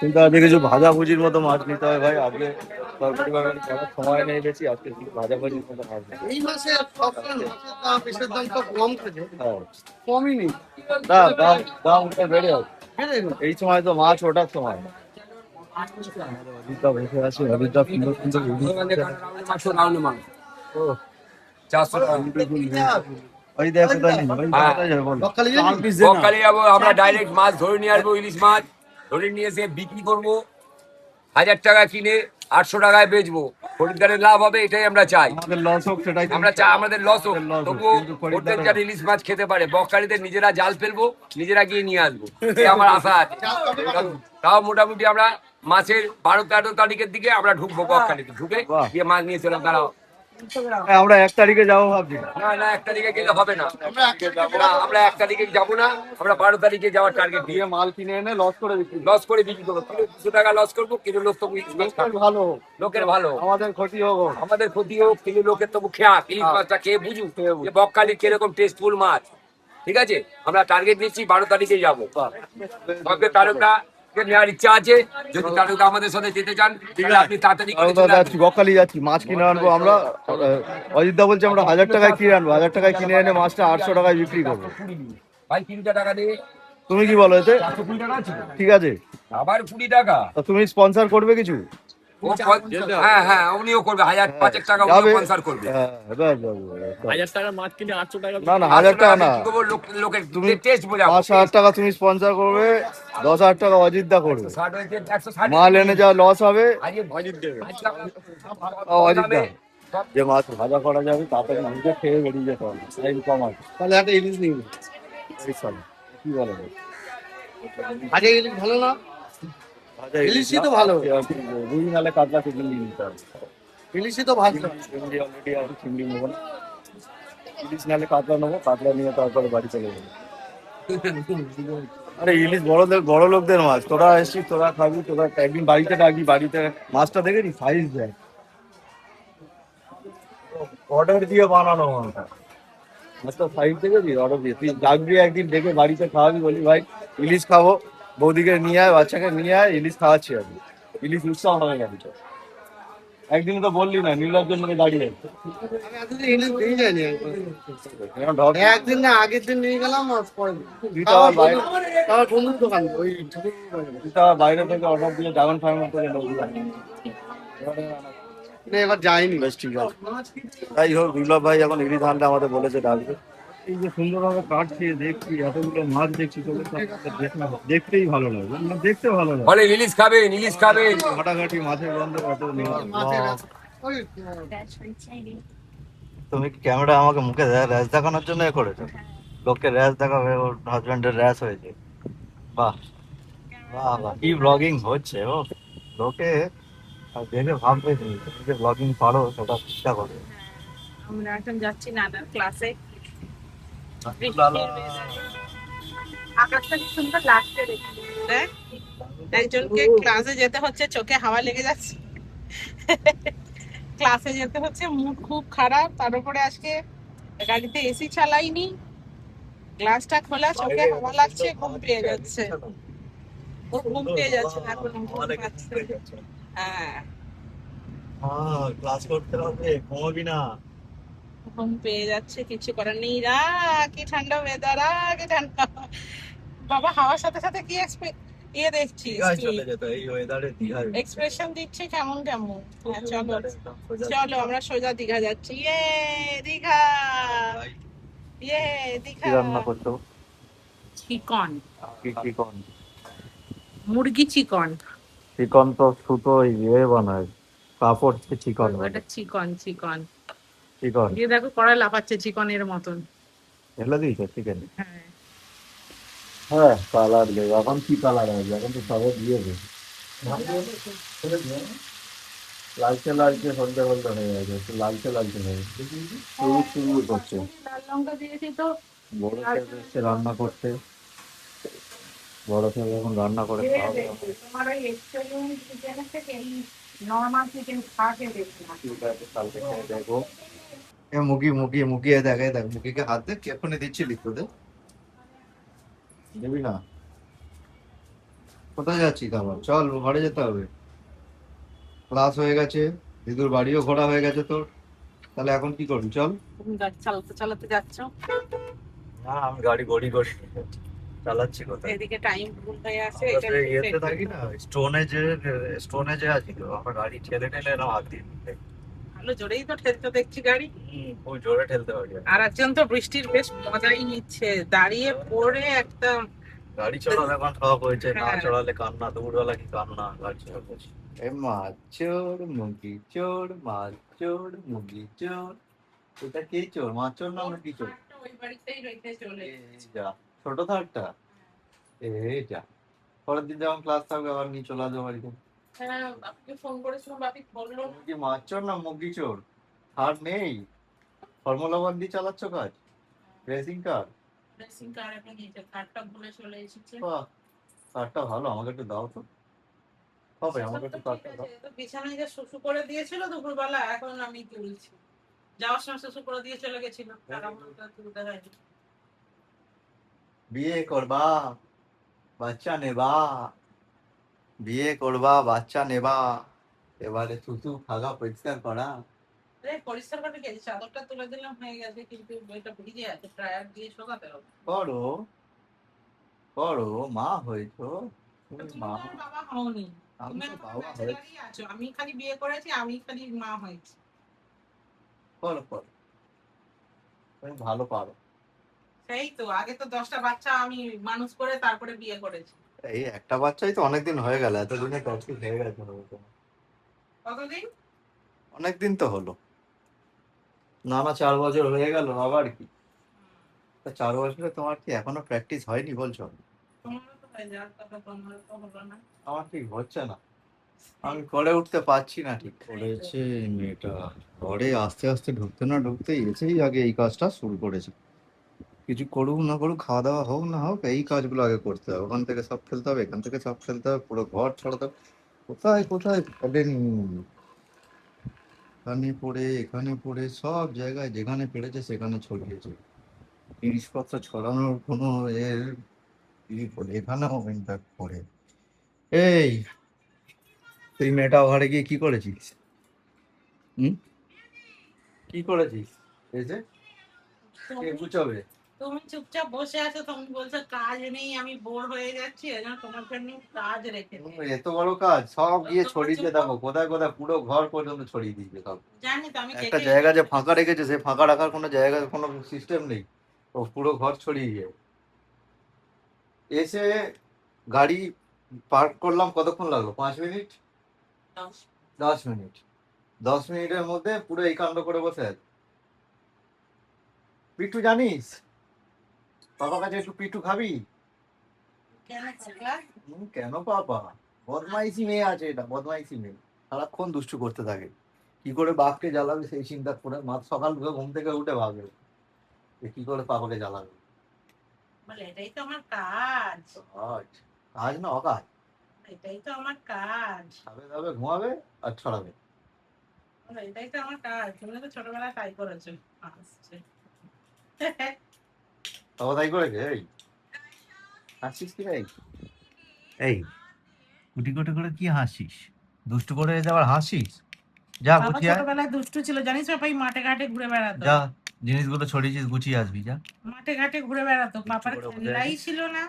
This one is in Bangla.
কিন্তু আজকে কিছু ভাজাভুজির মতো মাছ নিতে হয় ভাই। আজকে তরকারি বাগানি করার সময় নেই বেশি, আজকে কিছু ভাজাভুজির মতো মাছ নিতে এই মাসে সবসময় মাছের দাম, মাছের দাম তো কম থাকে, হয়। কমই নেই, দাম দাম দাম উঠে বেড়ে আছে। বেড়ে গেল। এই সময় তো মাছ ওঠার সময়। অজিতদা বসে আছে, অজিতদা সুন্দর সুন্দর ইলিশ মাছ। ও, 400 টাকা। ওই দেখো তাই নেই ওই হ্যাঁ। কোথায় যাবে বলো? বকখালি যাবি? বকখালি যাবো, আমরা ডাইরেক্ট মাছ ধরে নিয়ে আসবো, ইলিশ মাছ ধরে নিয়ে এসে বিক্রি করবো। 1000 টাকা কিনে 800 টাকায় বেচবো, খরিদ্দারের লাভ হবে, এটাই আমরা চাই। আমাদের লস হোক সেটাই তো আমরা চাই আমাদের লস হোক, loss হোক, তবুও কিন্তু হোটেল খরিদ্দারের- যারা ইলিশ মাছ খেতে পারে, বকখালিদের নিজেরা জাল ফেলবো, নিজেরা গিয়ে নিয়ে আসবো, এই আমার আশা আছে। তাও মোটামুটি আমরা মাসের 12-13 তারিখের দিকে আমরা ঢুকবো বকখালিতে, ঢুকে বাহ। গিয়ে মাছ নিয়ে চলে দাঁড়াও। হ্যাঁ, আমরা 1 তারিখে যাবো ভাবছি। না না, 1 তারিখে গেলে হবে না, আমরা 1 তারিখে যাবো না, আমরা 12 তারিখে যাওয়ার টার্গেট দিয়ে দিয়ে মাল কিনে এনে লস করে বিক্রি করবো। লস করে বিক্রি করবো, কিলো 200 টাকা লস করবো, কিলো লোক তবু ইলিশ মাছ খাবে। ভালো হোক, লোকের ভালো, আমাদের ক্ষতি হোক। আমাদের ক্ষতি হোক, কিলো লোকের তবু খেয়া ইলিশ মাছটা খেয়ে বুঝুক যে বকখালির কিরকম টেস্টফুল মাছ। ঠিক আছে, আমরা টার্গেট নিচ্ছি 12 তারিখে যাবো। তবে তারকা নেওয়ার ইচ্ছা আছে, যদি তারকা আমাদের সাথে যেতে চান তাহলে আপনি তাড়াতাড়ি করে চলে যাচ্ছি, আসবেন। বকখালি যাচ্ছি, মাছ কিনে আনবো আমরা। অজিতদা বলছে আমরা 1000 টাকায় কিনে আনবো, 1000 টাকায় কিনে এনে মাছটা 800 টাকায় বিক্রি করবো। ভাই 3টা টাকা দিয়ে তুমি কি বলো এতে? 420 টাকা ছিল, ঠিক আছে, আবার 20 টাকা। তা তুমি স্পন্সর করবে কিছু? হ্যাঁ হ্যাঁ, উনিও করবে, 1000-5 টাকা উনিও যাবে। স্পন্সর করবে। হ্যাঁ, ব্যাস, ব্যাস, ব্যাস। 1000 টাকার মাছ কিনে 800 টাকা না না, 1000 টাকা না, কি করবো, লোকের তুমি টেস্ট বোঝাবো। 5,000 টাকা তুমি স্পন্সর করবে, 10,000 টাকা অজিতদা করবে। 160 হয়েছে, 160 মাল এনে যা লস হবে আজকে অজিত দেবে। অজিতদা। যে মাছ ভাজা করা যাবে তাড়াতাড়ি নিজে খেয়ে বেরিয়ে যেতে হবে, টাইম কম আছে। তাহলে একটা ইলিশ নিয়ে নে। এই চলো, কি বলে ভাই? ভাজা ইলিশ ভালো না? ভাজা ইলিশই তো ভালো। রুই নালে কাতলা চিংড়ি নিয়ে নিতে হবে। ইলিশই তো ভাজতে হবে। চিংড়ি অলরেডি আছে, চিংড়ি নেবো না, ইলিশ নালে কাতলা নেবো, কাতলা নিয়ে তারপরে বাড়ি চলে যাবো। আরে ইলিশ বড় লোকদের মাছ, তোরা এসছিস, তোরা খাবি, তোরা একদিন বাড়িতে ডাকবি, বাড়িতে মাছটা দেখেছি সাইজ দেয়, অর্ডার দিয়ে বানানো মাছটা। মাছটা সাইজ দেখেছি, অর্ডার দিয়ে তুই ডাকবি একদিন, ডেকে বাড়িতে খাওয়াবি, বলি ভাই ইলিশ খাবো, বৌদিকে নিয়ে আয়, বাচ্চাকে নিয়ে আয়, ইলিশ খাওয়াচ্ছি আমি। ইলিশ উৎসব হবে গাড়িটা। একদিন তো বললি না, নীলার জন্য দাঁড়িয়ে আমি এতদিন ইলিশ নিয়ে যাইনি একবার। ঢক একদিন না আগের দিন নিয়ে গেলাম, আর পরে তুই তো আবার বাইরে, আমার বন্ধুর দোকান ওই ঠাকুর বাজারে। তুই তো আবার বাইরে থেকে অর্ডার দিয়ে ড্রাগন ফার্মের থেকে নেবি। না, এবার যাইনি। বেশ ঠিক আছে, যাই হোক, বিপ্লব ভাই এখন ইলিশ ধানটা আমাদের বলেছে ডাকবে। এই যে সুন্দরভাবে কাটছে দেখছি, এতগুলো মাছ দেখছি, তোদের দেখতেই ভালো লাগে, মানে দেখতে ভালো লাগে। বলে ইলিশ খাবেন, ইলিশ খাবেন। ঘাটাঘাটি মাছের গন্ধ কত নেই। মাছের ওই তুমি কি ক্যামেরা আমাকে মুখে র্যাশ দেখানোর জন্য এ করেছো? লোককে র্যাশ দেখাবে, ওর হাজবেন্ডের র্যাশ হয়েছে। বাহ বাহ বাহ, কি ব্লগিং হচ্ছে ও, লোকে দেখে ভাববে তুমি যে ব্লগিং পারো, সেটা চেষ্টা করো। আমরা এখন যাচ্ছি নানার ক্লাসে। আকাশটা কি সুন্দর লাগছে দেখতে। দেখ, একজনকে ক্লাসে যেতে হচ্ছে, চোখে হাওয়া লেগে যাচ্ছে। ক্লাসে যেতে হচ্ছে, মুড খুব খারাপ, তার উপরে আজকে গাড়িতে এসি চালাইনি, গ্লাসটা খোলা, চোখে হাওয়া লাগছে, ঘুম পেয়ে যাচ্ছে। ও ঘুম পেয়ে যাচ্ছে না, এখন ঘুম পাচ্ছে। হ্যাঁ, ক্লাস করতে হবে, ঘুমাবি না। ঘুম পেয়ে যাচ্ছে, কিছু করার নেই। কি ঠান্ডা ওয়েদার, কি ঠান্ডা। বাবা, হাওয়ার সাথে সাথে কি ইয়ে দেখছিস, চলে যেত এই ওয়েদারে দীঘায়। এক্সপ্রেশন দিচ্ছে কেমন কেমন। হ্যাঁ, চলো চলো, আমরা সোজা দীঘা যাচ্ছি। ইয়ে দীঘা, ইয়ে দীঘা। কি রান্না করছো? চিকন, কি চিকন? মুরগি চিকন। চিকন তো সুতো ইয়ে বানায়, কাপড় চিকন ওটা চিকন চিকন। চিকন দিয়ে দেখো কড়াই লাফাচ্ছে চিকনের মতন। এগুলো দিয়েছে চিকেন। হ্যাঁ, হ্যাঁ, কালার দেবে এখন, কি কালার আসবে এখন, তো সবে দিয়েছে। লালচে লালচে হলদে হলদে হয়ে গেছে, একটু লালচে লালচে হয়ে গেছে, সবুজ সবুজ করছে। লাল লঙ্কা দিয়েছি তো। বড় ছেলে এসছে রান্না করতে, বড় ছেলে এখন রান্না করে খাওয়াবে। তোমার ওই এক্সপেরিমেন্ট চিকেনের থেকে নর্মাল চিকেন খাওয়াকে দেখি না। ঠিক আছে, কালকে খেয়ে দেখো। এ মুগিয়ে দেখ, দেখ মুগিকে হাত দে, এখনই দিচ্ছি লিখতে দে, দিবি না? কোথায় যাচ্ছিস আবার? চল ঘরে যেতে হবে। ক্লাস হয়ে গেছে, দিদুর বাড়িও ঘোরা হয়ে গেছে তোর। তাহলে এখন কি করবি? চল। তুমি গাড়ি চালাতে চালাতে যাচ্ছ, না, আমি গাড়ি গড়ি গড়ি চালাচ্ছি কোথায়? এদিকে টাইম ভুল হয়ে আছে। আমরা এটা সেই ইয়েতে check থাকি করতে না, হবে। স্টোনেজে আছি তো, আমরা গাড়ি ঠেলে ঠেলে এরকম হাত দিয়ে দিই। ভালো জোরেই তো ঠেলতে দেখছি গাড়ি। খুব জোরে ঠেলতে পারি আমি। আর একজন তো বৃষ্টির বেশ মজাই নিচ্ছে, দাঁড়িয়ে পড়ে একদম। গাড়ি চড়ালে এখন শখ হয়েছে, না হ্যাঁ। চড়ালে কান্না, দুপুরবেলা কি কান্না গাড়ি চড়াচ্ছি। এ মাছ চোর মুরগি চোর, মাছ চোর মুরগি চোর। এটা কে চোর? মাছ চোর না মুরগি চোর? ওই বাড়িতেই রেখে চলে এই এসেছি। যা, ছোট থাকটা। এই যা, পরের দিন যখন ক্লাস থাকবে আবার নিয়ে চলে আসবো বাড়িতে। হ্যাঁ, বাপিকে ফোন করেছিলাম, বাপি বললো তুমি কি মাছ চোর না মুরগি চোর? আর নেই, ফর্মুলা ওয়ান দিয়ে চালাচ্ছ কাজ, রেসিং কার। রেসিং কার একটা নিয়েছে, কারটা ভুলে চলে এসেছে। বাহ, কারটা ভালো, আমাকে একটু দাও তো। হবে, আমাকে একটু সেসব তো কারটা ঠিক দাও। আছে, তো বিছানায় যে শুশু করে দিয়েছিল দুপুরবেলা, এখন আমি তুলছি। যাওয়ার সময় শুশু করে দিয়ে চলে গেছিল, তার আমার তো তুলতে হয়নি। বিয়ে করবা, বাচ্চা নেবা, বিয়ে করবা, বাচ্চা নেবা, এবারে থুতু খাগা পরিষ্কার করা। পরিষ্কার করে গেছি, চাদরটা তুলে দিলাম হয়ে গেছে, কিন্তু এটা ভিজে আছে, ড্রায়ার দিয়ে শোকাতে হবে। করো, করো, মা হয়েছো তুমি, তুমি মা। তো আর বাবা হওনি, আমি তুমি তো এখন বাবা হয়েছি। ব্যাচেলারই আছো। আমি খালি বিয়ে করেছি, আমি খালি মা হয়েছি। করো করো, তুমি ভালো পারো। সেই তো, আগে তো 10টা বাচ্চা আমি মানুষ করে তারপরে বিয়ে করেছি। এই একটা বাচ্চাই তো অনেকদিন হয়ে গেল, এতদিনে প্র্যাকটিস হয়ে গেছে মনে হচ্ছে। কতদিন? অনেকদিন তো হলো না, না 4 বছর হয়ে গেল, আবার কি? তা 4 বছরে তোমার কি এখনো প্র্যাকটিস হয়নি বলছো? তোমারও তো হয়ে যাওয়ার কথা, তোমারও তো হলো না। আমার ঠিক হচ্ছে না, আমি করে উঠতে পারছি না ঠিক। করেছে মেয়েটা, ঘরে আস্তে আস্তে ঢুকতে না ঢুকতে এসেই আগে এই কাজটা শুরু করেছে। কিছু করুক না করুক, খাওয়া দাওয়া হোক না হোক, এই কাজগুলো আগে করতে হবে। ওখান থেকে সব ফেলতে হবে, এখান থেকে সব ফেলতে হবে, পুরো ঘর ছড়াতে হবে। কোথায় কোথায় ফেলেনি, এখানে পড়ে এখানে পড়ে সব জায়গায় যেখানে পেরেছে সেখানে ছড়িয়েছে। জিনিসপত্র ছড়ানোর কোনো এর এখানেও ইনফ্যাক্ট পড়ে। এই, তুই মেয়েটা ঘরে গিয়ে কি করেছিস? হুম, কি করেছিস? এসে কে তুমি গুছাবে? তুমি চুপচাপ বসে আছো, তুমি বলছো কাজ নেই, আমি বোর হয়ে যাচ্ছি, এজন্য তোমার জন্য কাজ রেখেছি। এত বড় কাজ সব গিয়ে ছড়িয়ে দেখো কোথায় কোথায়, পুরো ঘর পর্যন্ত ছড়িয়ে দিয়েছে সব। জানি তো, আমি একটা কেটে জায়গা যে ফাঁকা রেখেছে, সে ফাঁকা রাখার কোনো জায়গা, কোনো সিস্টেম নেই। ও পুরো ঘর ছড়িয়ে যায়। এসে গাড়ি পার্ক করলাম, কতক্ষণ লাগলো? 5 মিনিট, 10 মিনিট। 10 মিনিটের মধ্যে পুরো এই কাণ্ড করে বসে আছে। পিটু জানিস, বাবার কাছে একটু পিটু খাবি? কেন পাগলা? কেন পাপা? বদমাইশি মেয়ে আছে, এটা বদমাইশি মেয়ে, সারাক্ষণ দুষ্টু করতে থাকে। কি করে বাপকে জ্বালাবে সেই চিন্তা করে, মা সকাল ঘুম থেকে উঠে ভাবে যে কি করে পাপাকে জ্বালাবে। বলে এটাই তো আমার কাজ, কাজ? কাজ না অকাজ। এটাই তো আমার কাজ, খাবে দাবে ঘুমাবে আর ছড়াবে। বলে এটাই তো আমার কাজ, তুমি তো ছোটবেলায় তাই করেছো। আসছে। বাবা তাই করেছে? এই হাসিস কি? এই এই কুটি কুটি করে কি হাসিস? দুষ্টু করে আবার হাসিস? যা বাবা গুছিয়ে আয়। ছোটবেলায় দুষ্টু ছিল, জানিস পাপাই মাঠে ঘাটে ঘুরে বেড়াতো। যা, জিনিসগুলো ছড়িয়েছিস গুছিয়ে আসবি, যা। মাঠে ঘাটে ঘুরে বেড়াতো, পাপার করে বসে খেলাই আছিস? ছিল না।